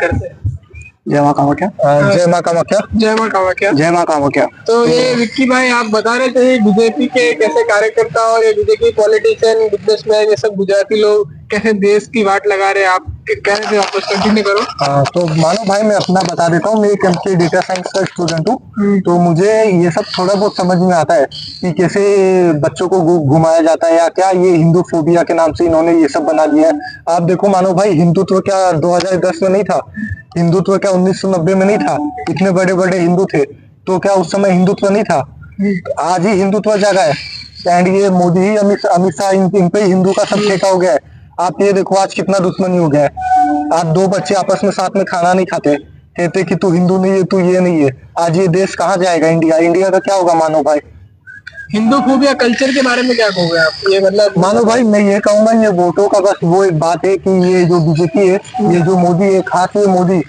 करते हैं। जय माँ कामाख्या। जय माँ कामाख्या। जय माँ कामाख्या। जय माँ कामाख्या। तो ये विक्की भाई आप बता रहे थे बीजेपी के कैसे कार्यकर्ता और ये बीजेपी पॉलिटिशियन बिजनेसमैन ये सब गुजराती लोग कैसे देश की वाट लगा रहे हैं, आप कह रहे थे, वापस कंटिन्यू करो। तो मानो भाई मैं अपना बता देता हूँ, मैं एक एमके डेटा साइंस का स्टूडेंट हूँ। तो मुझे ये सब थोड़ा बहुत समझ में आता है कि कैसे बच्चों को घुमाया जाता है या क्या ये हिंदू फोबिया के नाम से इन्होंने ये सब बना दिया है। आप देखो मानो भाई, हिंदुत्व क्या 2010 में नहीं था, हिंदुत्व क्या 1990 में नहीं था, इतने बड़े बड़े हिंदू थे, तो क्या उस समय हिंदुत्व नहीं था? आज ही हिंदुत्व जागा है। एंड ये मोदी ही अमित शाह इन पे हिंदू का सब ठेका हो गया है। आप ये देखो आज कितना दुश्मनी हो गया है। आज दो बच्चे आपस में साथ में खाना नहीं खाते, कहते कि तू हिंदू नहीं है, तू ये नहीं है। आज ये देश कहाँ जाएगा? इंडिया का क्या होगा मानो भाई? हिंदू फोबिया कल्चर के बारे में क्या कहोगे आप? ये मतलब मानो भाई मैं ये कहूंगा, ये वोटों का बस वो एक बात है कि ये जो बीजेपी है, ये जो मोदी है, खास ये मोदी,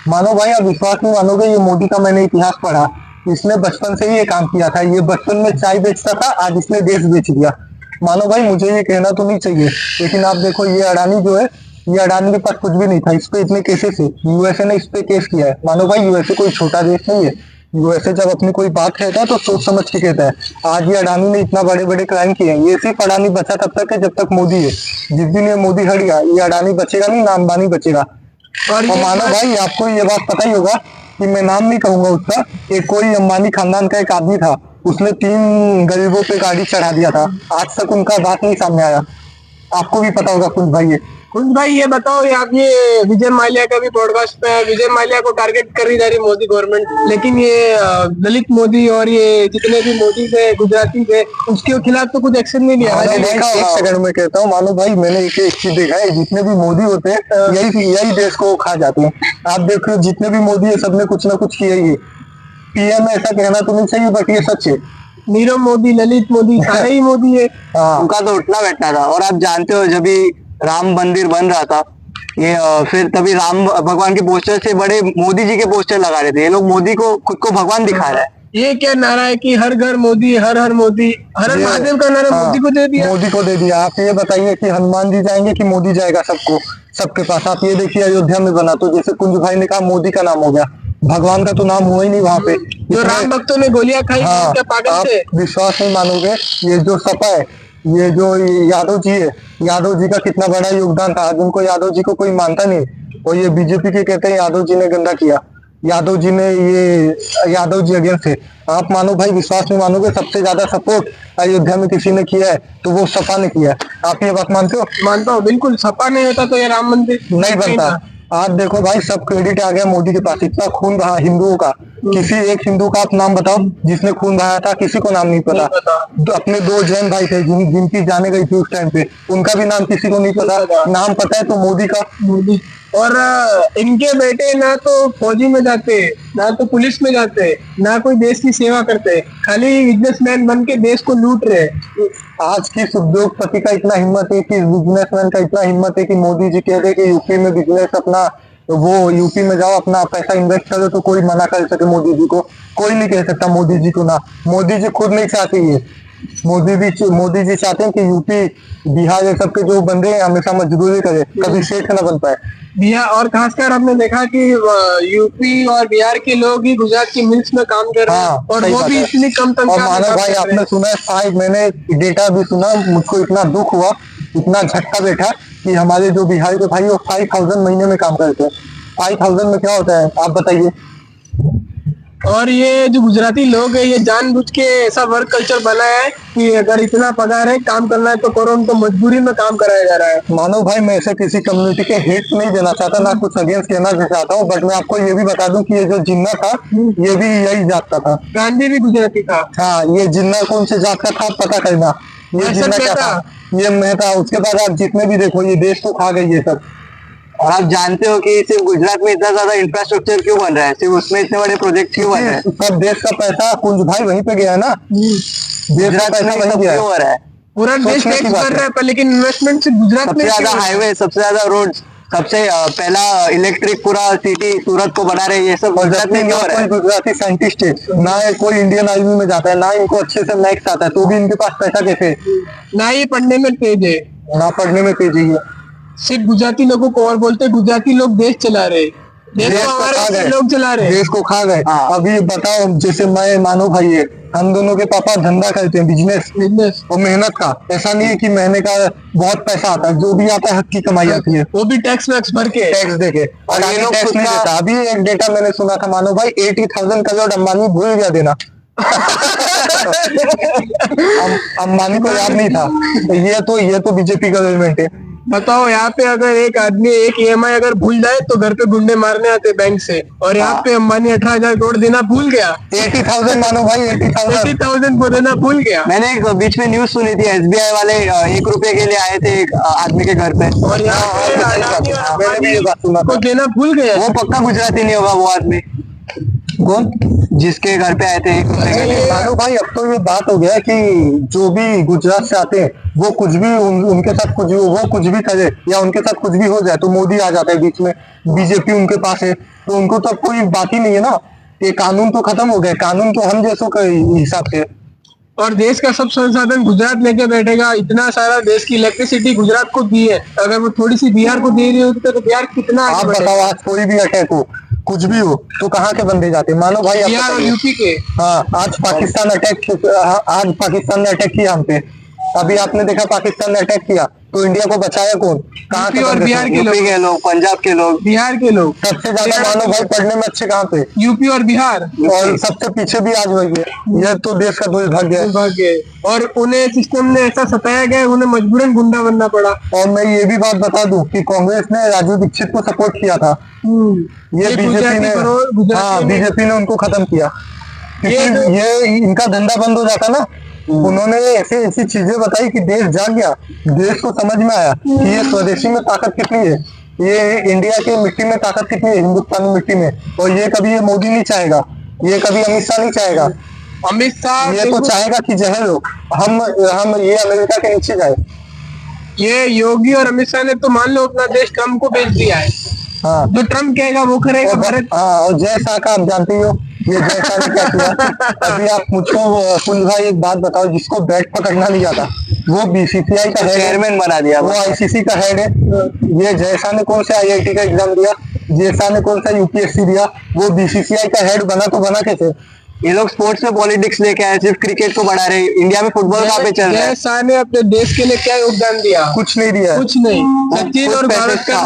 मानो भाई आप विश्वास नहीं मानोगे, ये मोदी का मैंने इतिहास पढ़ा। इसने बचपन से ही ये काम किया था। ये बचपन में चाय बेचता था, आज इसने देश बेच दिया। मानो भाई मुझे ये कहना तो नहीं चाहिए, लेकिन आप देखो ये अडानी जो है, ये अडानी के पास कुछ भी नहीं था, इस पे इतने केसेस है। यूएसए ने इस पे केस किया है। मानो भाई यूएसए कोई छोटा देश नहीं है। यूएसए जब अपनी कोई बात कहता है तो सोच समझ के कहता है। आज ये अडानी ने इतना बड़े बड़े क्राइम किए हैं। ये सिर्फ अडानी बचा तब तक है जब तक मोदी है। जिस दिन ये मोदी हट गया, ये अडानी बचेगा नहीं, ना अंबानी बचेगा। और मानो भाई आपको ये बात पता ही होगा कि मैं नाम नहीं कहूंगा उसका, कि कोई अंबानी खानदान का एक आदमी था, उसने 3 गरीबों पे गाड़ी चढ़ा दिया था। आज तक उनका बात नहीं सामने आया। आपको भी पता होगा कुछ भाई। कुछ भाई ये बताओ, ये आप ये विजय माल्या का भी पॉडकास्ट पे है, विजय माल्या को टारगेट कर रही जा रही मोदी गवर्नमेंट, लेकिन ये दलित मोदी और ये जितने भी मोदी थे गुजराती थे उसके खिलाफ तो कुछ एक्शन नहीं लिया। एक सेकंड में कहता हूँ मानो भाई, मैंने एक चीज देखा है, जितने भी मोदी होते हैं यही देश को खा जाते हैं। आप देखो जितने भी मोदी है सबने कुछ ना कुछ किया ही है। पीएम ऐसा कहना तो नहीं चाहिए, बट ये सच है। नीरव मोदी, ललित मोदी, सारे ही मोदी है। उनका तो उठना बैठना था। और आप जानते हो जब भी राम मंदिर बन रहा था, ये फिर तभी राम भगवान के पोस्टर से बड़े मोदी जी के पोस्टर लगा रहे थे। ये लोग मोदी को खुद को भगवान दिखा रहा है। ये क्या नारा है कि हर घर मोदी, हर हर मोदी, हर हर महादेव का नारा मोदी को दे दिया। मोदी को दे दिया। आप ये बताइए कि हनुमान जी जाएंगे कि मोदी जाएगा सबको सबके पास? आप ये देखिए अयोध्या में बना, तो जैसे कुंज भाई ने कहा मोदी का नाम हो गया, भगवान का तो नाम हुआ ही नहीं वहां पे। जो राम भक्तों ने गोलियां खाई, क्या पागल थे? विश्वास नहीं मानोगे, ये जो सपा है, ये जो यादव जी है, यादव जी का कितना बड़ा योगदान था। आज उनको यादव जी को कोई मानता नहीं, और ये बीजेपी के कहते हैं यादव जी ने गंदा किया, यादव जी ने ये यादव जी अगेंस्ट है। आप मानो भाई विश्वास नहीं मानोगे, सबसे ज्यादा सपोर्ट अयोध्या में किसी ने किया है तो वो सपा ने किया है। आप ये बात मानते हो? मानता हूँ बिल्कुल। सपा नहीं होता तो ये राम मंदिर नहीं बनता। आज देखो भाई सब क्रेडिट आ गया मोदी के पास। इतना खून बहा हिंदुओं का, किसी एक हिंदू का आप नाम बताओ जिसने खून बहाया था? किसी को नाम नहीं पता। तो अपने 2 जैन भाई थे जिनकी जाने गई थी उस टाइम पे, उनका भी नाम किसी को नहीं पता। नाम पता है तो मोदी का। मोदी और इनके बेटे ना तो फौजी में जाते, ना तो पुलिस में जाते, ना कोई देश की सेवा करते, खाली बिजनेसमैन बन के देश को लूट रहे। आज किस उद्योगपति का इतना हिम्मत है, किस बिजनेसमैन का इतना हिम्मत है कि मोदी जी कह रहे कि यूपी में बिजनेस अपना, वो यूपी में जाओ अपना पैसा इन्वेस्ट करो, तो कोई मना कर सके मोदी जी को? कोई नहीं कह सकता मोदी जी को ना। मोदी जी खुद नहीं चाहते ये। मोदी जी चाहते हैं कि यूपी बिहार ये सब के जो बंदे हैं हमेशा मजदूरी करे, कभी सेठ ना बन पाए। बिहार और खासकर आपने देखा कि यूपी और बिहार के लोग ही गुजरात की मिल्स में काम कर रहे हैं। और वो भी इतनी कम तनख्वाह। और मानो भाई आपने सुना है, मैंने डेटा भी सुना, मुझको इतना दुख हुआ, इतना झटका बैठा कि हमारे जो बिहार के भाई वो 5000 महीने में काम करते हैं। 5000 में क्या होता है आप बताइए? और ये जो गुजराती लोग है, ये जानबूझ के ऐसा वर्क कल्चर बनाया है कि अगर इतना पगार है, काम करना है तो करो, उनको मजबूरी में काम कराया जा रहा है। मानो भाई मैं ऐसे किसी कम्युनिटी के हेट नहीं देना चाहता, ना कुछ अगेंस्ट कहना चाहता हूँ, बट मैं आपको ये भी बता दूं कि ये जो जिन्ना था ये भी यही जात का था। गांधी भी गुजराती था। हाँ, ये जिन्ना कौन से जात का था पता करना। ये जिन्ना क्या था? ये मैं था। उसके बाद आप जितने भी देखो ये देश को खा गई ये सब। और आप जानते हो कि सिर्फ गुजरात में इतना ज्यादा इंफ्रास्ट्रक्चर क्यों बन रहा है? सिर्फ उसमें इतने बड़े प्रोजेक्ट क्यों बन रहे हैं? सब देश का पैसा कुंज भाई वहीं पे गया है ना। देश का पैसा वहीं गया है। पूरा देश टैक्स भर रहा है, लेकिन इन्वेस्टमेंट से गुजरात में सबसे ज्यादा हाईवे, सबसे ज्यादा रोड, सबसे पहला इलेक्ट्रिक पूरा सिटी सूरत को बना रहे हैं। ये सब गुजरात में क्यों हो रहा है? गुजराती साइंटिस्ट है ना, कोई इंडियन आर्मी में जाता है ना, इनको अच्छे से मैथ्स आता है, तो भी इनके पास पैसा कैसे? ना ये पढ़ने में तेज है, ना पढ़ने में तेज है। सिर्फ गुजराती लोगों को और बोलते गुजराती लोग देश चला रहे। देश को हमारे लोग चला रहे हैं। देश को खा गए। अभी बताओ, जैसे मैं मानो भाई है, हम दोनों के पापा धंधा करते हैं, बिजनेस और मेहनत का। ऐसा नहीं है कि महीने का बहुत पैसा आता है, जो भी आता है हक की कमाई आती है, वो भी टैक्स वैक्स भर के, टैक्स देके। और ये लोग टैक्स नहीं देता। अभी एक डेटा मैंने सुना था, मानो भाई 80,000 करोड़ अंबानी भूल गया देना। अंबानी को याद नहीं था। ये तो बीजेपी गवर्नमेंट है। बताओ, यहाँ पे अगर एक आदमी एक ईएमआई अगर भूल जाए तो घर पे गुंडे मारने आते बैंक से, और यहाँ पे अंबानी 18,000 करोड़ देना भूल गया। 80,000 मानो भाई, 80,000 को देना भूल गया। मैंने एक बीच में न्यूज सुनी थी, एसबीआई वाले 1 रुपए के लिए आए थे एक आदमी के घर पे, और यहाँ पे मैंने भी ये बात सुना को देना भूल गया। वो पक्का गुजराती नहीं होगा वो आदमी, कौन जिसके घर पे आए थे 1 रुपए के लिए। मानो भाई, अब तो ये बात हो गया कि जो भी गुजरात से आते हैं वो कुछ भी उनके साथ वो कुछ भी करे या उनके साथ कुछ भी हो जाए तो मोदी आ जाता है बीच में। बीजेपी उनके पास है तो उनको तो कोई बात ही नहीं है ना। ये कानून तो खत्म हो गए, कानून तो हम जैसों के हिसाब से। और देश का सब संसाधन गुजरात लेके बैठेगा। इतना सारा देश की इलेक्ट्रिसिटी गुजरात को दी है, अगर वो थोड़ी सी बिहार को दे रही होती तो बिहार कितना आप बताओ, आज कोई भी अटैक हो, कुछ भी हो, तो कहाँ के बंदे जाते? मानो भाई, बिहार और यूपी के। हाँ, आज पाकिस्तान ने अटैक किया हम पे। अभी आपने देखा पाकिस्तान ने अटैक किया तो इंडिया को बचाया कौन? कहाँ के? और बिहार के लोग, पंजाब के लोग, बिहार के लोग सबसे ज्यादा मानो भाई पढ़ने में अच्छे कहाँ पे? यूपी और बिहार। और सबसे पीछे भी आज वही है। यह तो देश का दुर्भाग्य है। और उन्हें सिस्टम ने ऐसा सताया गया, उन्हें मजबूरन गुंडा बनना पड़ा। और मैं ये भी बात बता दूं कि कांग्रेस ने राजू दीक्षित को सपोर्ट किया था। ये बीजेपी ने उनको खत्म किया। ये इनका धंधा बंद हो जाता ना। उन्होंने ऐसी चीजें बताई कि देश जाग गया, देश को समझ में आया कि ये स्वदेशी में ताकत कितनी है, ये इंडिया की मिट्टी में ताकत कितनी है, हिंदुस्तानी मिट्टी में। और ये मोदी नहीं चाहेगा, ये कभी अमित शाह नहीं चाहेगा। अमित शाह ये तो चाहेगा कि जहर हो, हम ये अमेरिका के नीचे जाए। ये योगी और अमित शाह ने तो मान लो अपना देश ट्रम्प को बेच दिया है। हाँ, जो ट्रम्प कहेगा वो करेगा भारत। हाँ, और जय शाह का आप जानते ही हो, ये जय शाह ने क्या किया। अभी आप मुझको कुल भाई एक बात बताओ, जिसको बैट पकड़ना नहीं आता वो बीसीसीआई का चेयरमैन बना दिया, वो आईसीसी का हेड है। ये जय शाह ने कौन से आईआईटी का एग्जाम दिया, जय शाह ने कौन सा यूपीएससी दिया, वो बीसीसीआई का हेड बना तो बना कैसे? ये लोग स्पोर्ट्स में पॉलिटिक्स लेके आए, सिर्फ क्रिकेट को बढ़ा रहे। इंडिया में फुटबॉल कहाँ पे चल रहा है? जय शाह ने अपने देश के लिए क्या योगदान दिया? कुछ नहीं दिया, कुछ नहीं। सचिन और भारत का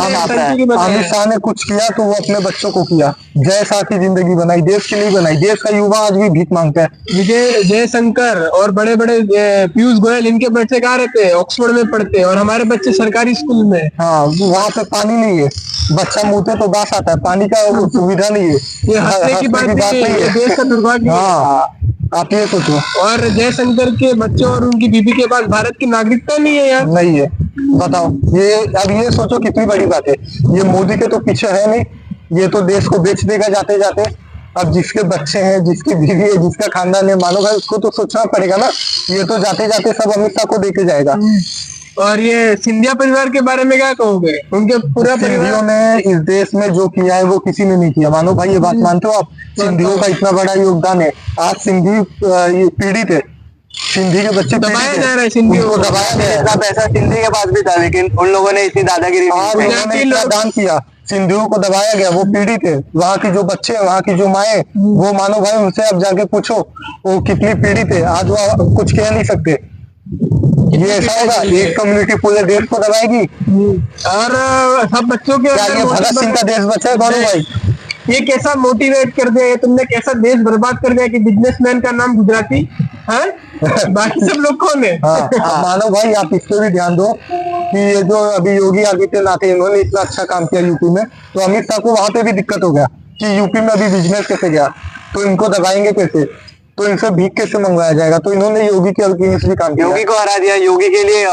अमित शाह ने कुछ किया तो वो अपने बच्चों को किया। जय शाह की जिंदगी बनाई, देश के लिए बनाई। देश का युवा आज भी भीख मांगता है। विजय जयशंकर और बड़े बड़े पीयूष गोयल, इनके बच्चे कहाँ रहते हैं? ऑक्सफोर्ड में पढ़ते हैं, और हमारे बच्चे सरकारी स्कूल में। हाँ, वहाँ पे पानी नहीं है, बच्चा मुँह तो बास आता है, पानी का सुविधा नहीं है। ये हंसने की बात नहीं है, देश का दुर्भाग्य। हाँ, आप ये सोचो। और जयशंकर के बच्चों और उनकी बीबी के पास भारत की नागरिकता नहीं है यार। नहीं है, बताओ। अब ये सोचो कितनी बड़ी बात है। ये मोदी के तो पीछे है नहीं, ये तो देश को बेच देगा जाते जाते। अब जिसके बच्चे हैं, जिसकी बीवी है, जिसका खानदान है, मानो भाई उसको तो सोचना पड़ेगा ना। ये तो जाते जाते सब अमित शाह को देके जाएगा। और ये सिंधिया परिवार के बारे में क्या कहोगे? उनके पूरा सिंधियों ने इस देश में जो किया है वो किसी ने नहीं किया। मानो भाई, ये बात मानते हो आप? सिंधियों का इतना बड़ा योगदान है। आज सिंधी पीड़ित है, सिंधी के बच्चे दबाया जा रहा है, सिंधियों को दबाया गया है। इतना पैसा सिंधी के पास भी था, लेकिन उन लोगों ने इतनी दादागिरी उन्होंने इतना दान किया, सिंधियों को दबाया गया। वो पीड़ित है, वहाँ की जो बच्चे हैं, वहाँ की जो माए, वो मानो भाई उनसे अब जाके पूछो वो कितनी पीड़ित है। आज वो कुछ कह नहीं सकते। ये ऐसा होगा, एक कम्युनिटी पूरे देश को दबाएगी। और सब बच्चों के भगत सिंह का देश बचा है मानो भाई। ये कैसा मोटिवेट कर दिया, तुमने कैसा देश बर्बाद कर दिया कि बिजनेसमैन का नाम गुजराती है, बाकी सब लोग कौन है? मानो भाई, आप इस पे भी ध्यान दो कि ये जो अभी योगी आदित्यनाथ है, इन्होंने इतना अच्छा काम किया यूपी में, तो अमित शाह को वहां पे भी दिक्कत हो गया कि यूपी में अभी बिजनेस कैसे गया, तो इनको दबाएंगे कैसे, तो इनसे भीख कैसे मंगवाया जाएगा। तो इन्होंने योगी के अगेंस्ट भी काम किया, योगी को हरा दिया। योगी के लिए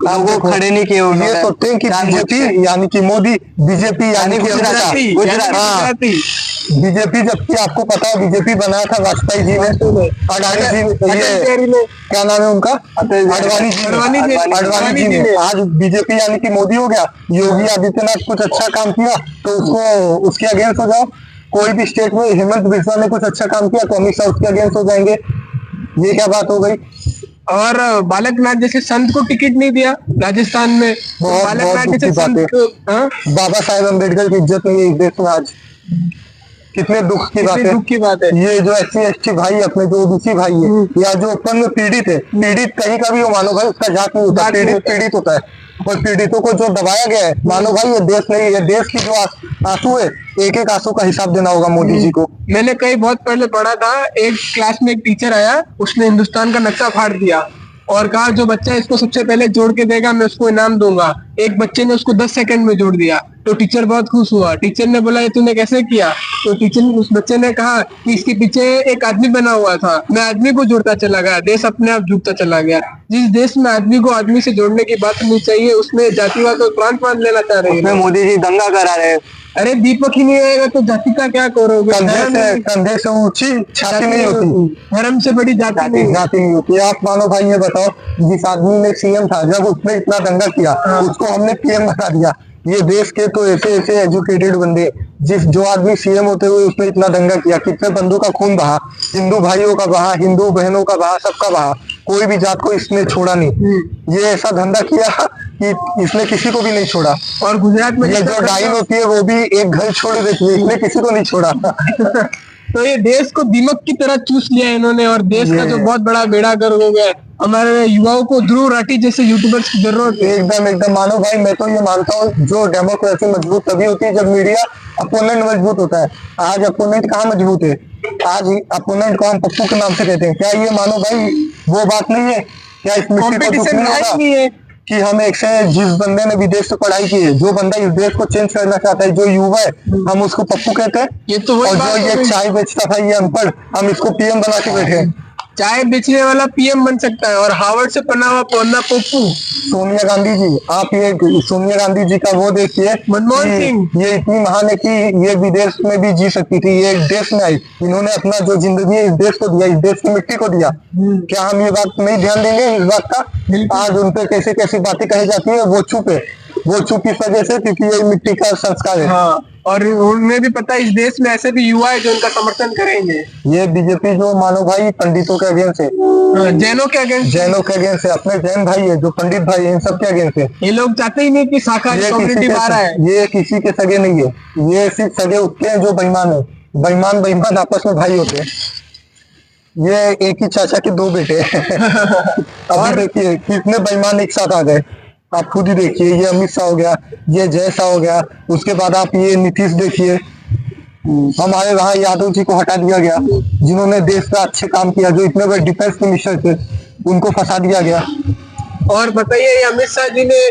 लोगों खड़े नहीं किए। ये सोचते हैं कि बीजेपी यानी कि मोदी, बीजेपी यानी कि गुजराती। बीजेपी, जबकि आपको पता है बीजेपी बनाया था वाजपेयी जी ने, अडानी जी ने, क्या नाम है उनका, अडवाणी जी ने। आज बीजेपी यानी कि मोदी हो गया। योगी आदित्यनाथ कुछ अच्छा काम किया तो उसको उसके अगेंस्ट हो जाओ। कोई भी स्टेट में हेमंत बिस्वा ने कुछ अच्छा काम किया तो अमित शाह उसके अगेंस्ट हो जाएंगे। ये क्या बात हो गई? और बालकनाथ जैसे संत को टिकट नहीं दिया राजस्थान में। तो बहुत बालकनाथ दुख जैसे की बात संत है। हाँ? बाबा साहेब अम्बेडकर की इज्जत नहीं है इस देश में आज। कितने दुख की बात कितनी है। दुख की बात है। ये जो SC ST भाई अपने जो OBC भाई है या जो उत्पन्न में पीड़ित है, पीड़ित कहीं का भी हो मानो भाई, उसका जात नहीं होता, जात नहीं पीड़ित होता है। पीड़ित होता है। और पीड़ितों को जो दबाया गया है मानो भाई, ये देश नहीं है। देश की जो आंसू है, एक एक आंसू का हिसाब देना होगा मोदी जी को। मैंने कहीं बहुत पहले पढ़ा था, एक क्लास में एक टीचर आया, उसने हिंदुस्तान का नक्शा फाड़ दिया और कहा जो बच्चा इसको सबसे पहले जोड़ के देगा मैं उसको इनाम दूंगा। एक बच्चे ने उसको 10 सेकंड में जोड़ दिया, तो टीचर बहुत खुश हुआ। टीचर ने बोला ये तूने कैसे किया? तो टीचर उस बच्चे ने कहा कि इसके पीछे एक आदमी बना हुआ था, मैं आदमी को जोड़ता चला गया, देश अपने आप झुकता चला गया। जिस देश में आदमी को आदमी से जोड़ने की बात नहीं चाहिए, उसमें जातिवाद और प्रांत बांध लेना चाह रहे उसमें हैं। मोदी जी दंगा करा रहे हैं। अरे दीपक ही नहीं आएगा तो जाति का क्या करोगे? कंधे से ऊंची छाती नहीं होती, धर्म से बड़ी जाति नहीं है। जाती नहीं होती। आप मानो भाई ये बताओ, जिस आदमी ने CM था, जब उसने इतना दंगा किया उसको हमने PM बना दिया। ये देश के तो ऐसे ऐसे एजुकेटेड बंदे, जो आदमी CM होते हुए उसने इतना दंगा किया, कितने बंदों का खून बहा, हिंदू भाइयों का बहा, हिंदू बहनों का बहा, सबका बहा, कोई भी जात को इसने छोड़ा नहीं। ये ऐसा धंधा किया कि इसने किसी को भी नहीं छोड़ा। और गुजरात में ये जो डाइन होती है वो भी एक घर छोड़ देती है, इसने किसी को नहीं छोड़ा। तो ये देश को दीमक की तरह चूस लिया इन्होंने, और देश का जो बहुत बड़ा बेड़ा गर्क हो गया। हमारे युवाओं को ध्रुव राठी जैसे यूट्यूबर्स की जरूरत है। एकदम एकदम मानो भाई, मैं तो ये मानता हूँ जो डेमोक्रेसी मजबूत तभी होती है जब मीडिया अपोनेंट मजबूत होता है। आज अपोनेंट कहाँ मजबूत है? आज अपोनेंट को हम पप्पू के नाम से कहते हैं। क्या ये मानो भाई वो बात नहीं है? क्या इस मिट्टी को कंपटीशन नहीं होगा नहीं है कि हम एक से जिस बंदे ने विदेश से पढ़ाई की है, जो बंदा इस देश को चेंज करना चाहता है, जो युवा है, हम उसको पप्पू कहते हैं। ये तो वही और बात जो हो ये गई। चाय बेचता था, ये अनपढ़, हम इसको PM बना के बैठे हैं। चाय बेचने वाला PM बन सकता है और हार्वर्ड से पढ़ा हुआ पढ़ना पप्पू। सोनिया गांधी जी, आप ये सोनिया गांधी जी का वो देखिए, मनमोहन कि सिंह। ये इतनी महान है कि ये विदेश में भी जी सकती थी, ये एक देश में आई। इन्होंने अपना जो जिंदगी है इस देश को दिया, इस देश की मिट्टी को दिया। क्या हम ये बात नहीं ध्यान देंगे इस बात का? आज उन पे कैसे कैसी बातें कही जाती है, वो चुप है। वो चुप इस वजह से क्योंकि ये मिट्टी का संस्कार है। हाँ, और उन्हें भी पता है इस देश में ऐसे भी युवा है जो उनका समर्थन करेंगे। ये बीजेपी जो मानो भाई पंडितों के अगेंस्ट है, जैनों के अगेंस्ट, जैनों के अगेंस्ट है, अपने जैन भाई है जो पंडित भाई है, इन सब के अगेंस्ट है। ये लोग चाहते ही नहीं कि शाकाहारी कम्युनिटी आ रहा है। ये किसी के सगे नहीं है, ये सिर्फ सगे उठते हैं जो बेईमान है। बेईमान आपस में भाई होते हैं। ये एक ही चाचा के 2 बेटे हैं। अभी देखिए कितने बेईमान एक साथ आ गए, आप खुद ही देखिए। ये अमित शाह हो गया, ये जय शाह हो गया, उसके बाद आप ये नीतीश देखिए। हमारे वहाँ यादव जी को हटा दिया गया, जिन्होंने देश का अच्छे काम किया, जो इतने बड़े डिफेंस मिनिस्टर थे, उनको फंसा दिया गया। और बताइए ये अमित शाह जी ने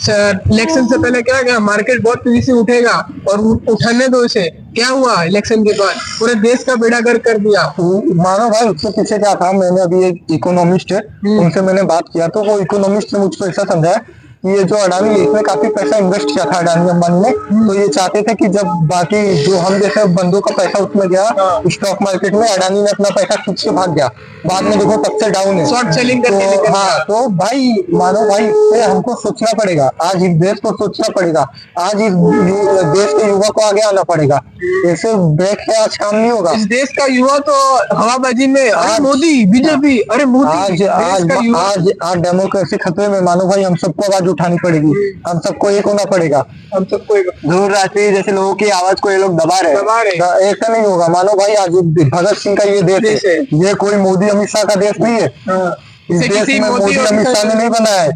इलेक्शन से पहले क्या किया? मार्केट बहुत तेजी से उठेगा, और उठाने दो इसे। क्या हुआ इलेक्शन के बाद? पूरे देश का बेड़ा गर्क कर दिया। मानो भाई उसके पीछे क्या था, मैंने अभी एक इकोनॉमिस्ट है उनसे मैंने बात किया, तो वो इकोनॉमिस्ट ने मुझको ऐसा समझाया कि ये जो अडानी है इसने काफी पैसा इन्वेस्ट किया था अडानी अंबानी ने। तो ये चाहते थे कि जब बाकी जो हम जैसे बंदों का पैसा उसमें गया स्टॉक मार्केट में, अडानी ने अपना पैसा खींच के भाग गया। बाद में देखो तब से डाउन है, शॉर्ट सेलिंग करके निकल तो गया। हाँ, तो भाई मानो भाई इससे हमको सोचना पड़ेगा। आज इस देश को सोचना पड़ेगा, आज इस देश के युवा को आगे आना पड़ेगा। ऐसे बैठ के आज काम नहीं होगा। इस देश का युवा तो हवाबाजी में, अरे मोदी, बीजेपी, अरे मोदी। आज देश आज का युवा आज आज डेमोक्रेसी खतरे में मानो भाई, हम सबको आवाज उठानी पड़ेगी, हम सबको एक होना पड़ेगा। हम सबको ध्रुव राठी जैसे लोगों की आवाज को ये लोग दबा रहे हैं। दबा रहे। ऐसा नहीं होगा मानो भाई। आज भगत सिंह का ये देश है, ये कोई मोदी अमित शाह का देश नहीं है। इस इसे देश किसी में मोदी और अमित शाह ने नहीं बनाया है,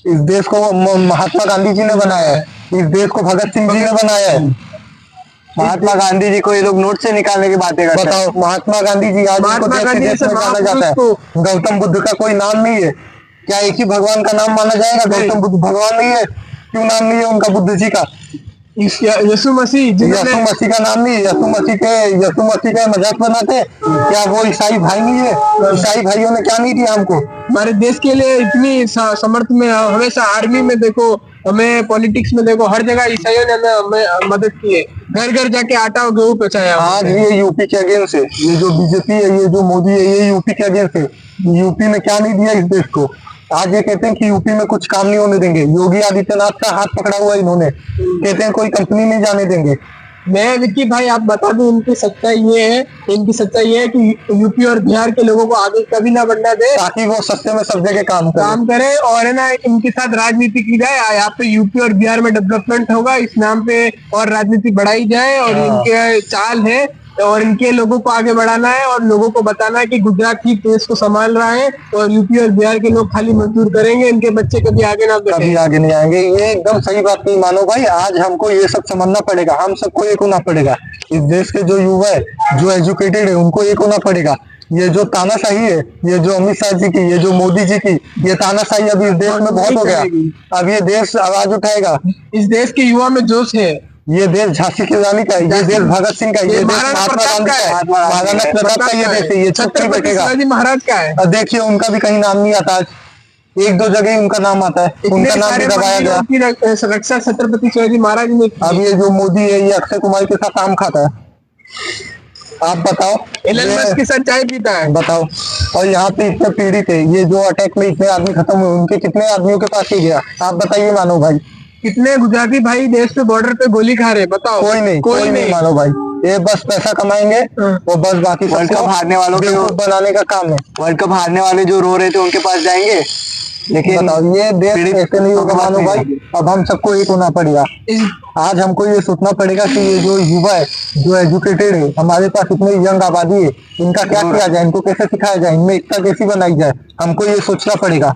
इस देश को महात्मा गांधी जी ने बनाया है, इस देश को भगत सिंह जी ने बनाया है। महात्मा गांधी जी को ये लोग नोट से निकालने की बातें करते हैं। बताओ, महात्मा गांधी जी आज इनको महात्मा देश के गांधी देश से में जाना जाता है। महापुरुष गौतम बुद्ध का कोई नाम नहीं है? क्या एक ही भगवान का नाम माना जाएगा? गौतम बुद्ध भगवान नहीं है? क्यों नाम नहीं है उनका बुद्ध जी का? यीशु मसीह यीशु मसीह का नाम नहीं है? यीशु मसीह का मजाक बनाते? क्या वो ईसाई भाई नहीं है? ईसाई भाइयों ने क्या नहीं दिया हमको? हमारे देश के लिए इतनी समर्थ में, हमेशा आर्मी में देखो, हमें पॉलिटिक्स में देखो, हर जगह ईसाइयों ने हमें मदद की है। घर घर जाके आटा और गेहूं पहुंचाया। आज ये यूपी के अगेंस्ट है, ये जो बीजेपी है, ये जो मोदी है, ये यूपी के अगेंस्ट है। यूपी ने क्या नहीं दिया इस देश को? आज ये कहते हैं कि यूपी में कुछ काम नहीं होने देंगे। योगी आदित्यनाथ का हाथ पकड़ा हुआ है इन्होंने, कहते हैं कोई कंपनी नहीं जाने देंगे। मैं विक्की भाई आप बता दूं इनकी सच्चाई ये है कि यूपी और बिहार के लोगों को आगे कभी ना बढ़ना दे, ताकि वो सस्ते में सब जगह काम करे। और है ना इनके साथ राजनीति की जाए, यहाँ पे यूपी और बिहार में डेवलपमेंट होगा इस नाम पे, और राजनीति बढ़ाई जाए, और इनके चाल है और इनके लोगों को आगे बढ़ाना है और लोगों को बताना है कि गुजरात ही देश को संभाल रहा है और यूपी और बिहार के लोग खाली मजदूर करेंगे, इनके बच्चे कभी आगे ना कभी आगे नहीं आएंगे। ये एकदम सही बात नहीं मानो भाई, आज हमको ये सब समझना पड़ेगा, हम सबको एक होना पड़ेगा। इस देश के जो युवा है, जो एजुकेटेड है, उनको एक होना पड़ेगा। ये जो तानाशाही है, ये जो अमित शाह जी की, ये जो मोदी जी की, ये तानाशाही अभी इस देश में बहुत हो गया। अब ये देश आवाज उठाएगा, इस देश के युवा में जोश है। ये देश झांसी की रानी का है, ये देश भगत सिंह का है, ये देश महात्मा गांधी का है, महाराणा प्रताप का ये देश है, ये चुप नहीं बैठेगा। महाराज का है। और देखिए उनका भी कहीं नाम नहीं आता, आज एक दो जगह उनका नाम आता है, उनका नाम भी दबाया गया। रक्षा छत्रपति शिवाजी महाराज ने। अब ये जो मोदी है, ये अक्षय कुमार के साथ आम खाता है। आप बताओ, एलन मस्क के साथ चाय पीता है, बताओ। और यहाँ पे इतने पीड़ित है, ये जो अटैक में इतने आदमी खत्म हुए, उनके कितने आदमियों के पास ही गया, आप बताइए मानो भाई। कितने गुजराती भाई देश पे बॉर्डर पे गोली खा रहे, बताओ। कोई नहीं मानो भाई, ये बस पैसा कमाएंगे और बस बाकी वर्ल्ड कप हारने वालों के बनाने का काम है। वर्ल्ड कप हारने वाले जो रो रहे थे उनके पास जाएंगे, लेकिन बताओ ये देश ऐसे नहीं होगा मानो भाई। अब हम सबको एक होना पड़ेगा। आज हमको ये सोचना पड़ेगा कि ये जो युवा है, जो एजुकेटेड है, हमारे पास इतनी यंग आबादी है, इनका क्या किया जाए, इनको कैसे सिखाया जाए, इनमें एकता कैसी बनाई जाए, हमको ये सोचना पड़ेगा।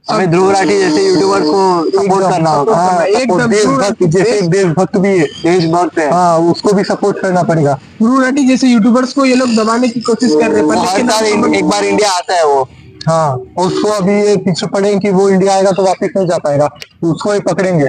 हमें ध्रुव राठी जैसे यूट्यूबर को सपोर्ट करना होगा। हाँ, देशभक्त, जैसे देशभक्त भी है, देशभक्त है, हाँ, उसको भी सपोर्ट करना पड़ेगा। ध्रुव राठी जैसे यूट्यूबर्स को ये लोग दबाने की कोशिश कर रहे हैं, हर साल एक बार इंडिया आता है वो। हाँ, उसको अभी ये पीछे पड़े कि वो इंडिया आएगा तो वापस नहीं जा पाएगा, उसको ही पकड़ेंगे।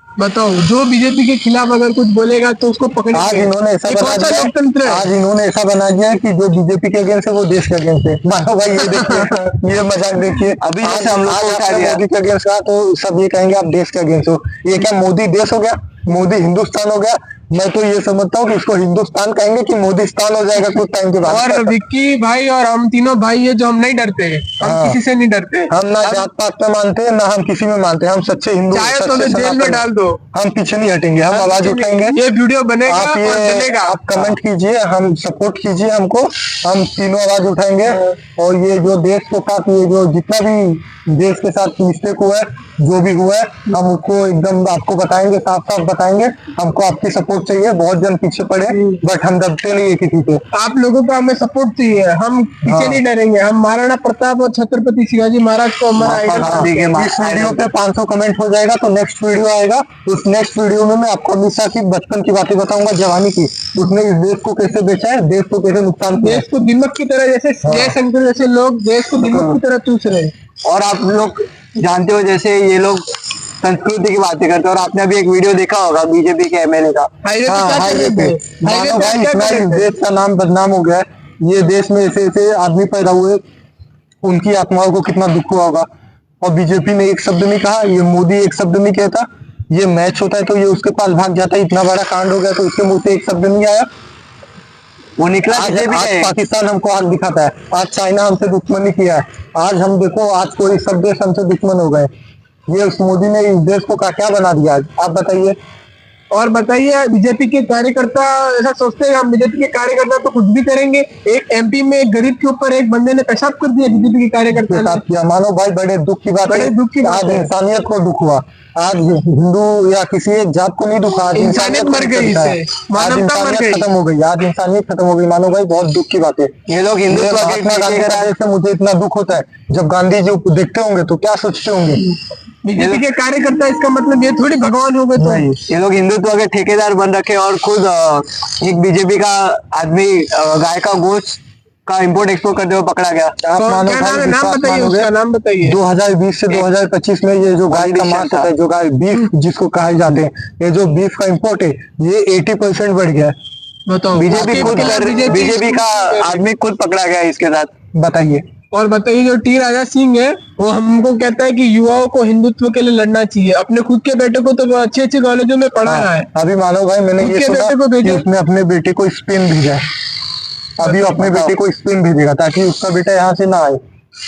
बताओ, जो बीजेपी के खिलाफ अगर कुछ बोलेगा तो उसको पकड़ेंगे। आज इन्होंने ऐसा बना दिया, आज इन्होंने ऐसा बना दिया कि जो बीजेपी के अगेंस्ट है वो देश के अगेंस्ट है। मानो भाई ये देखिए, ये मजाक देखिए। अभी जैसे हम लोग को उठा दिया मोदी के अगेंस्ट का, तो सब ये कहेंगे आप देश के अगेंस्ट हो। ये क्या मोदी देश हो गया, मोदी हिंदुस्तान हो गया? मैं तो ये समझता हूँ कि इसको हिंदुस्तान कहेंगे कि मोदीस्तान हो जाएगा कुछ टाइम के बाद। और विक्की भाई और हम तीनों भाई है जो हम नहीं डरते, हम किसी से नहीं डरते। हम ना जात पात में मानते हैं, ना हम किसी में मानते हैं, हम सच्चे हिंदू। चाहे तो हमें जेल में डाल दो, हम पीछे नहीं हटेंगे, हम आवाज उठाएंगे। ये वीडियो बनेगा आप और चलेगा। आप कमेंट कीजिए, हम सपोर्ट कीजिए हमको, हम तीनों आवाज उठाएंगे। और ये जो देश के साथ, ये जो जितना भी देश के साथ मिस्टेक हुआ है, जो भी हुआ है, हम उसको एकदम आपको बताएंगे, साफ साफ बताएंगे। हमको आपकी सपोर्ट चाहिए, बहुत जन पीछे पड़े बट हम दबते नहीं है किसी पे। आप लोगों का हमें सपोर्ट चाहिए, हम पीछे नहीं डरेंगे। हम महाराणा प्रताप और छत्रपति शिवाजी महाराज को हमारा इस वीडियो पे 500 कमेंट हो जाएगा तो नेक्स्ट वीडियो आएगा। उस नेक्स्ट वीडियो में मैं आपको अमित शाह की बचपन की बातें बताऊंगा, जवानी की। उसने इस देश को कैसे बेचा है, देश को कैसे नुकसान किया, देश को दीमक की तरह, जैसे जयशंकर जैसे लोग देश को दीमक की तरह चूस रहे। और आप लोग जानते हो जैसे ये लोग संस्कृति की बातें करते हैं, और आपने अभी एक वीडियो देखा होगा बीजेपी के एमएलए का। हाईवे पे मानो भाई इतना इस देश का नाम बदनाम हो गया है। ये देश में ऐसे ऐसे आदमी पैदा हुए, उनकी आत्माओं को कितना दुख हुआ होगा। और बीजेपी ने एक शब्द नहीं कहा, ये मोदी एक शब्द नहीं कहता। ये मैच होता है तो ये उसके पास भाग जाता है, इतना बड़ा कांड हो गया तो उसके मुंह से एक शब्द नहीं आया। वो निकला। आज पाकिस्तान हमको हाथ दिखाता है, आज चाइना हमसे दुश्मनी किया है, आज हम देखो, आज कोई सब देश हमसे दुश्मन हो गए। ये उस मोदी ने इस देश को क्या बना दिया आज, आप बताइए। और बताइए, बीजेपी के कार्यकर्ता ऐसा सोचते हैं हम बीजेपी के कार्यकर्ता तो कुछ भी करेंगे। एक एमपी में एक गरीब के ऊपर एक बंदे ने पेशाब कर दिया बीजेपी के कार्यकर्ता ने। किया मानो भाई, बड़े दुख की बात है। आज इंसानियत को दुख हुआ, आज हिंदू या किसी एक जात को नहीं दुखा, आज इंसानियत मर गई, आज इंसानियत खत्म हो गई, आज इंसानियत खत्म हो गई। मानो भाई बहुत दुख की बात है। ये लोग हिंदुत्व महात्मा गांधी के से मुझे इतना दुख होता है, जब गांधी जी को देखते होंगे तो क्या सोचते होंगे। बीजेपी के कार्यकर्ता, इसका मतलब ये थोड़ी भगवान हो गए। तो ये लोग हिंदुत्व के ठेकेदार बन रखे और खुद एक बीजेपी का आदमी गाय का गोश्त का इंपोर्ट एक्सपोर्ट करते हुए पकड़ा गया। आप मानो भाई, नाम बताइए। 2020 से 2025 में ये जो गाय का मांस होता है, जो गाय बीफ जिसको कहा जाते हैं, ये जो बीफ का इंपोर्ट है ये 80% बढ़ गया है। बताओ, बीजेपी का आदमी खुद पकड़ा गया इसके साथ, बताइए। और बताइए, जो टी राजा सिंह है वो हमको कहता है कि युवाओं को हिंदुत्व के लिए लड़ना चाहिए। अपने खुद के बेटे को तो अच्छे अच्छे कॉलेजों में पढ़ा रहा है। अभी मानो भाई, मैंने ये सुना कि उसने अपने बेटे को स्पेन भेजा है। अभी अपने बेटे को स्पेन भेजेगा ताकि उसका बेटा यहाँ से ना आए।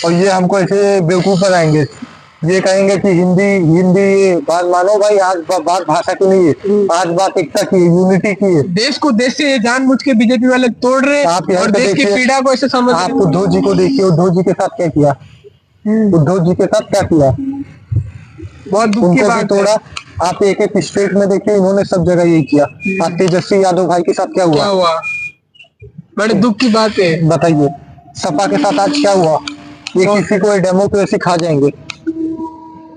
और ये हमको ऐसे बेवकूफ बनाएंगे। ये कहेंगे कि हिंदी हिंदी, ये बात मानो भाई, आज बात भाषा की नहीं है, आज बात एकता की है, यूनिटी की है। देश को देश से जानबूझ के बीजेपी वाले तोड़ रहे आप यहाँ और पे देश की देखिए, पीड़ा को ऐसे समझ आप रहे। उद्धव जी को देखिए, उद्धव जी के साथ क्या किया, उद्धव जी के साथ क्या किया, बहुत दुख की उनको भी बात है। तोड़ा। आप एक एक स्टेट में देखिए, इन्होंने सब जगह यही किया। आज तेजस्वी यादव भाई के साथ क्या क्या हुआ, हुआ? बड़े दुख की बात है। बताइए। सपा के साथ आज क्या हुआ, ये किसी को डेमोक्रेसी खा जाएंगे,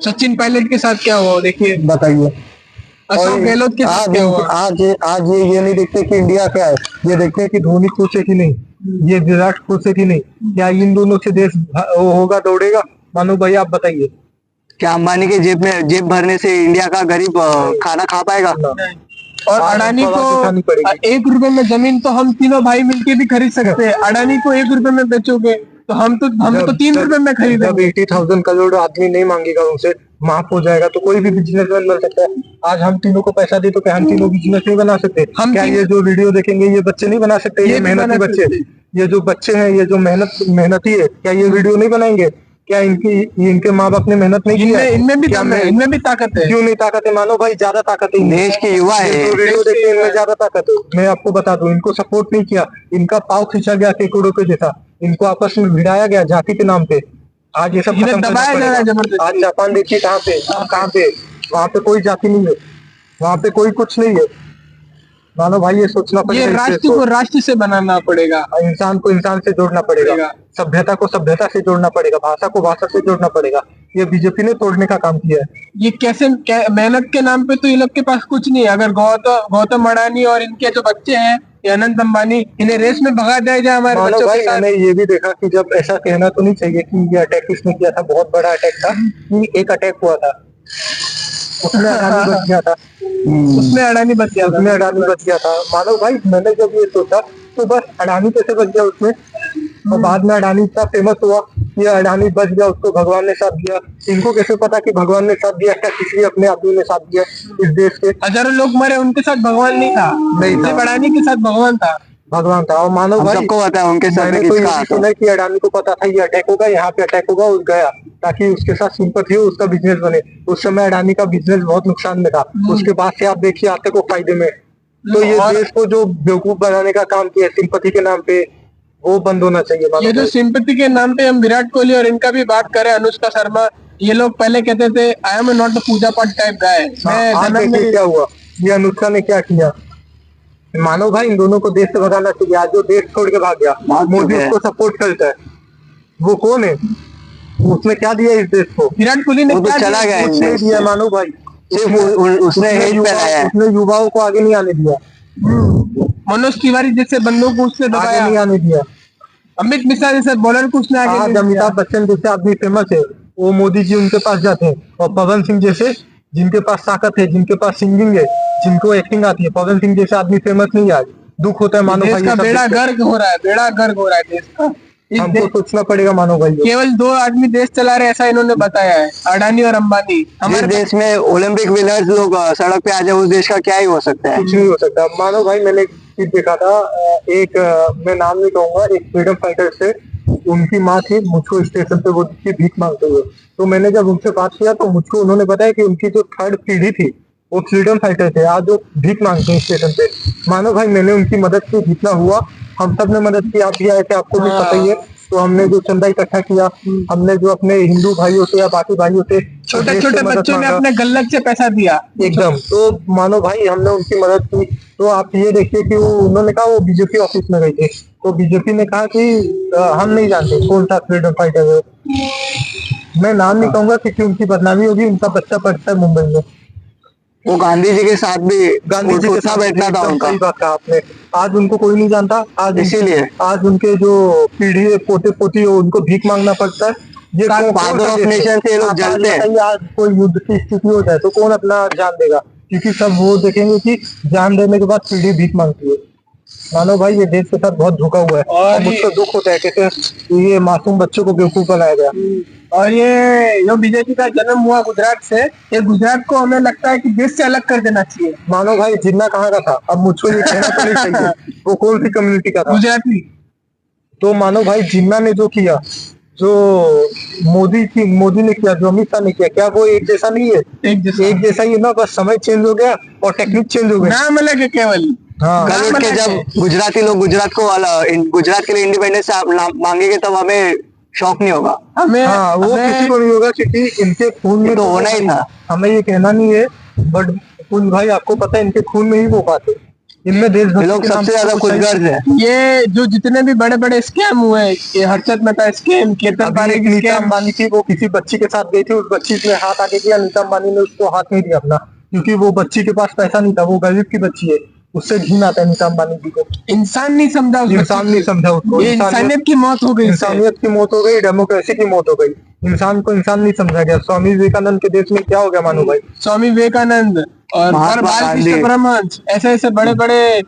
सचिन पायलट के साथ क्या हुआ देखिए, बताइए। अशोक गहलोत के साथ आज क्या हुआ। आज ये नहीं देखते कि इंडिया क्या है, ये देखते हैं कि धोनी खुश है कि नहीं, ये विराट खुश है कि नहीं, क्या इन दोनों से देश वो होगा, दौड़ेगा। मानो भाई आप बताइए। क्या अंबानी के जेब भरने से इंडिया का गरीब खाना खा पाएगा? और आज अडानी हमको आवाज उठानी को पड़ेगी। 1 रुपए में जमीन तो हम तीनों भाई मिलके भी खरीद सकते हैं। अडानी को 1 रुपए में बेचोगे तो हम तो 3 रुपए में जब खरीदेंगे। 80,000 करोड़ आदमी नहीं मांगेगा, उनसे माफ हो जाएगा, तो कोई भी बिजनेसमैन बन सकता है। आज हम तीनों को पैसा दे तो क्या हम तीनों बिजनेस नहीं बना सकते? हम क्या तीन- ये जो वीडियो देखेंगे ये बच्चे नहीं बना सकते? ये भी मेहनती बना बच्चे, सकते। ये जो बच्चे हैं, ये जो मेहनती है, क्या ये वीडियो नहीं बनाएंगे? क्या इनके माँ बाप ने मेहनत नहीं किया है? इनमें भी क्या दम है, इनमें भी ताकत है। क्यों नहीं ताकत है? मानो भाई ज्यादा ताकत है देश के युवा है। ये जो वीडियो देखते हैं इनमें ज्यादा ताकत है। मैं आपको बता दूं, इनको सपोर्ट नहीं किया, इनका पाव खींचा गया केकड़ों पे जैसा, इनको आपस में भिड़ाया गया जाति के नाम पे। आज ये सब इन्हें खत्म करना दबाया जा रहा है पड़ेगा। जबरदस्ती। आज जापान देखिए कहाँ पे, वहाँ पे कोई जाति नहीं है, वहाँ पे कोई कुछ नहीं है। मानो भाई ये सोचना ये पड़ेगा, इस राष्ट्र देश को राष्ट्र से बनाना पड़ेगा। इंसान को इंसान से जोड़ना पड़ेगा, सभ्यता को सभ्यता से जोड़ना पड़ेगा, भाषा को भाषा से जोड़ना पड़ेगा। ये बीजेपी ने तोड़ने का काम किया है। ये कैसे मेहनत के नाम पे तो ये लोग के पास कुछ नहीं है। अगर गौतम अडानी और इनके जो बच्चे हैं, ये अनंत अंबानी, इन्हें रेस में भगा दिया जाए हमारे मानो बच्चों भाई के साथ। मैंने ये भी देखा कि जब ऐसा कहना तो नहीं चाहिए कि ये अटैक किसने किया था, बहुत बड़ा अटैक था, कि एक अटैक हुआ था, उसमें अडानी बच गया था, उसमें अडानी बच गया था। उसमें अडानी बच गया था। मानो भाई मैंने जब ये सोचा तो बस अडानी कैसे बच गया उसमें, और बाद में अडानी इतना फेमस हुआ, ये अडानी बच गया, उसको भगवान ने साथ दिया। इनको कैसे पता कि भगवान ने साथ दिया, क्या किसी अपने आदमी ने साथ दिया इस देश के? हजारों लोग मरे, उनके साथ भगवान नहीं था। नहीं था। सिर्फ अडानी के साथ भगवान था। भगवान था। और मानो हम भाई सबको पता है उनके सर मैंने पे तो किसका ये भी हाथ है। सुना है कि अडानी को पता था ये अटैक होगा, यहाँ पे अटैक होगा, उस गया ताकि उसके साथ सिंपैथी हो, उसका बिजनेस बने। उस समय अडानी का बिजनेस बहुत नुकसान में था, उसके बाद से आप देखिए आज तक वो फायदे में। तो ये और- देश को जो बेवकूफ बनाने का काम किया सिंपैथी के नाम पे, वो बंद होना चाहिए। मानो ये जो भाई। सिंपैथी के नाम पे हम विराट कोहली और इनका भी बात करें, अनुष्का शर्मा, ये लोग पहले कहते थे आई एम नॉट द पूजा पाठ टाइप गाय। मैं आज जन्म देखिए में क्या हुआ, ये अनुष्का ने क्या किया। मानो भाई इन दोनों को देश से भगाना चाहिए। आज जो देश छोड़ के भाग गया, भाग मोदी चुके हैं। उसको सपोर्ट करता है, वो कौन है? उसने क्या दिया इस देश को? विराट कोहली ने वो तो क्या चला दिया? गया कुछ नहीं दिया मानो भाई। सिर्फ उसने हेट फैलाया है। उसने युवाओं को आगे नहीं आने दिया, मनोज तिवारी जैसे बंदों को उसने आगे दबाया। नहीं आने दिया। अमित मिश्रा जैसे बॉलर को उसने आगे आज नहीं दिया। अमिताभ बच्चन जैसे आदमी फेमस है, वो मोदी जी उनके पास जाते हैं, और पवन सिंह जैसे जिनके पास ताकत है, जिनके पास सिंगिंग है, जिनको एक्टिंग आती है, पवन सिंह जैसे आदमी फेमस नहीं है। आज दुख होता है मानो देश भाई, का ये सब बेड़ा देख के। गर्क हो रहा है, बेड़ा गर्क हो रहा है देश का। इस हमको देश- सोचना पड़ेगा मानो भाई। केवल 2 आदमी देश चला रहे ऐसा इन्होंने बताया है, अडानी और अंबानी। जिस हमारे देश में ओलंपिक विनर्स लोग सड़क पे आ जाए उस देश का क्या ही हो सकता है। कुछ नहीं हो सकता। मानो भाई मैंने एक चीज देखा था, मैं नाम नहीं कहूंगा, एक फ्रीडम फाइटर से, उनकी माँ थी, मुझको स्टेशन पे वो दिखी भीख मांगते हुए। तो मैंने जब उनसे बात किया तो मुझको उन्होंने बताया कि उनकी जो 3rd पीढ़ी थी वो फ्रीडम फाइटर थे, आज वो भीख मांगते हैं स्टेशन पे। मानो भाई मैंने उनकी मदद की, जितना हुआ हम सब ने मदद की। आप भी आए थे, आपको भी पता ही है। तो हमने जो चंदा इकट्ठा किया, हमने जो अपने हिंदू भाइयों से या बाकी भाइयों से छोटे देश से छोटे मदद बच्चों ने मांगा। अपने गल्लक से पैसा दिया। एकदम। तो मानो भाई हमने उनकी मदद की। तो आप ये देखिए कि वो उन्होंने कहा वो बीजेपी ऑफिस में गए थे, तो बीजेपी ने कहा कि हम नहीं जानते कौन सा फ्रीडम फाइटर है। मैं नाम नहीं कहूंगा क्योंकि उनकी बदनामी होगी, उनका बच्चा पढ़ता है मुंबई में। वो गांधी जी के साथ भी गांधी जी के उठना साथ बैठना था एकदम उनका। सही बात कहा आपने। आज उनको कोई नहीं जानता, आज इसीलिए आज उनके जो पीढ़ी पोते पोती है उनको भीख मांगना पड़ता है। ये फादर ऑफ नेशन से ये लोग जलते हैं। हैं। आज कोई युद्ध की स्थिति हो जाए तो कौन अपना जान देगा, क्योंकि सब वो देखेंगे कि जान देने के बाद पीढ़ी भीख मांगती है। मानो भाई ये देश के साथ बहुत धोखा हुआ है, और मुझको दुख होता है कैसे ये मासूम बच्चों को बेवकूफ बनाया गया। और ये जो बीजेपी का जन्म हुआ गुजरात से, ये गुजरात को हमें लगता है कि देश से अलग कर देना चाहिए। मानो भाई जिन्ना कहाँ का था, अब मुझको ये कहना तो नहीं चाहिए वो कौन सी कम्युनिटी का था। गुजराती तो मानो भाई जिन्ना ने जो किया जो मोदी ने किया, जो अमित शाह ने किया, क्या वो एक जैसा नहीं है? एक जैसा ही है ना, बस समय चेंज हो गया और टेक्निक चेंज हो गई। नाम अलग है केवल। हाँ कल उठ के जब गुजराती लोग गुजरात के लिए इंडिपेंडेंस मांगेंगे तब हमें शौक नहीं होगा। हमें हाँ, वो हमें- किसी को नहीं होगा क्योंकि इनके खून में तो होना ही था। हमें ये कहना नहीं है, बट कुछ भाई आपको पता है इनके खून में ही वो बात है, इनमें ये देशभक्ति लोग के नाम सबसे पे ज्यादा कुछ नहीं। खुदगर्ज है। ये जो जितने भी बड़े बड़े स्कैम हुए, ये हर्षद मेहता स्कैम, केतन अभी पारेख एक नीता स्कैम, अंबानी थी, वो किसी बच्ची के साथ गई थी, उस बच्ची ने हाथ आगे किया, नीता अंबानी ने उसको हाथ नहीं दिया अपना, क्योंकि वो बच्ची के पास पैसा नहीं था, वो गरीब की बच्ची है, उससे घिन आता है नीता अंबानी जी को। इंसान नहीं समझा उस इंसान बच्चे नहीं समझा उसको, ये इंसानियत की मौत हो गई इससे। इंसानियत की मौत हो गई, डेमोक्रेसी की मौत हो गई, इंसान को इंसान नहीं समझा गया। स्वामी विवेकानंद के देश में क्या हो गया मानो भाई? स्वामी विवेकानंद और महात्मा बालकृष्ण गांधी। परमहंस, ऐसे ऐसे बड़े बड़े